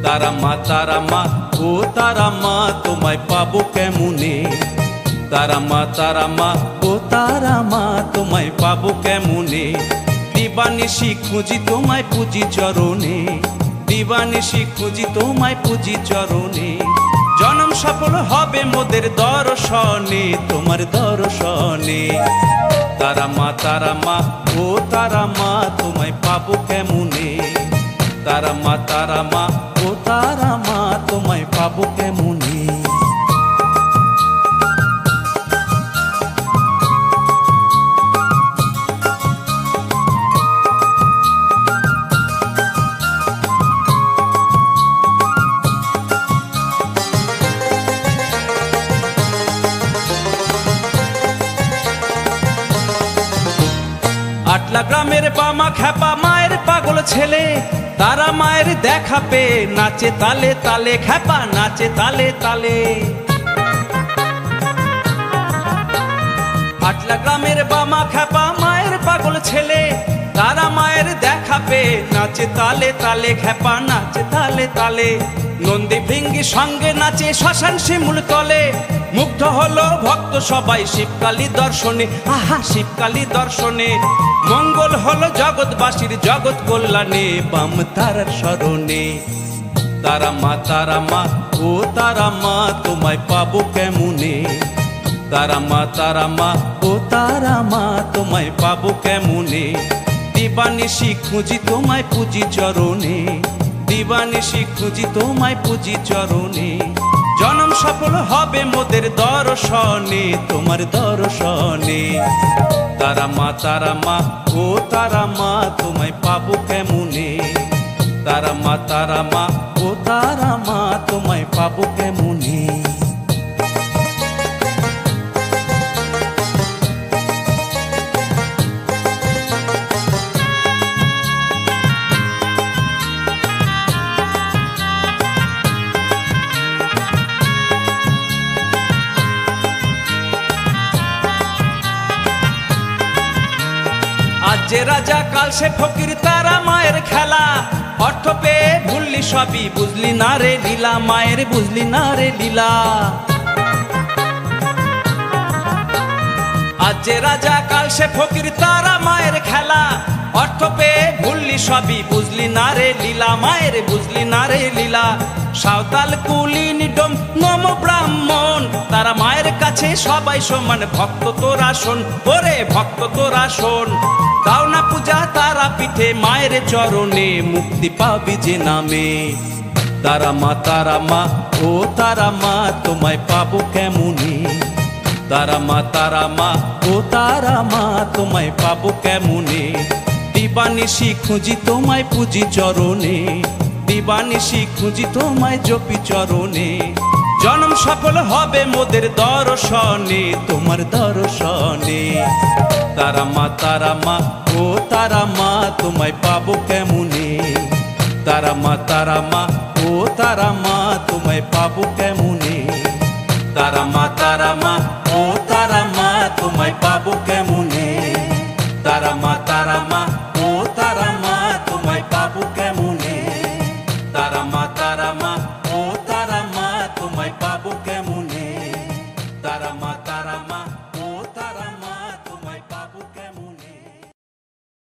তারা মা ও তারা মা তোমায় পাবো কেমনে, তারা মা ও তারা মা তোমায় পাবো কেমনে। দিবানিশি খুঁজি তোমায় পুজি চরণে, দিবানিশি খুঁজি তোমায় পুজি চরণে। জনম সফল হবে মোদের দর্শনে, তোমার দর্শনে। তারা মা ও তারা মা তোমায় পাবো কেমনে, তারা মা ও তারা মা তোমায় পাবো কেমনে। আটলা গ্রামের বামা খ্যাপা মায়ের পাগল ছেলে, তারা মায়ের দেখা পেয়ে নাচে তালে তালে, খ্যাপা নাচে তালে তালে। আটলা গ্রামের বামা খ্যাপা মায়ের পাগল ছেলে, তারা মায়ের দেখা পেয়ে নাচে তালে তালে, খ্যাপা নাচে তালে তালে। নন্দী ভৃঙ্গি সঙ্গে নাচে শ্মশান শিমুল তলে, মুগ্ধ হলো ভক্ত সবাই শিবকালী দর্শনে, আহা শিবকালী দর্শনে। মঙ্গল হলো জগৎবাসীর জগৎ কল্যাণে, বাম তারার স্মরণে। তারা মা ও তারা মা তোমায় পাবো কেমনে, তারা মা ও তারা মা তোমায় পাবো কেমনে। দিবানিশি খুঁজি তোমায় পুজি চরণে, দিবানিশি খুঁজি তোমায় পুজি চরণে। জনম সফল হবে মোদের দর্শনে, তোমার দর্শনে। তারা মা ও তারা মা তোমায় পাবো কেমনে, তারা মা ও তারা মা তোমায় পাবো কেমনে। আজ যে রাজা কাল সে ফকির, তারা মায়ের খেলা। অর্থ পেয়ে ভুললি সবই, বুঝলি না রে লীলা, মায়ের বুঝলি না রে লীলা। আজ যে রাজা কাল সে ফকির, তারা মায়ের খেলা। অর্থ পেয়ে ভুললি সবই, বুঝলি না রে লীলা, মায়ের বুঝলি না রে লীলা। সাঁওতাল কুলিনি ডোম নম ব্রাহ্মণ, তারা মায়ের কাছে সবাই সমান। ভক্ত তোরা শোন, ওরে ভক্ত তোরা শোন। দাও না পূজা তারা পিঠে মায়ের চরণে, মুক্তি পাবি যে নামে। তারা মা ও তারা মা তোমায় পাবো কেমনে, তারা মা ও তারা মা তোমায় পাবো কেমনে। দিবানিশি খুঁজি তোমায় পুজি চরণে, দিবানিশি খুঁজি তোমায় জপি চরণে। জনম সফল হবে মোদের দর্শনে, তোমার দর্শনে। তারা মা ও তারা মা তোমায় পাবো কেমনে, তারা মা ও তারা মা তোমায় পাবো কেমনে। তারা মা ও তারা মা তোমায় পাবো কেমনে, তারা মা ও তারা মা তোমায় পাবো কেমনে।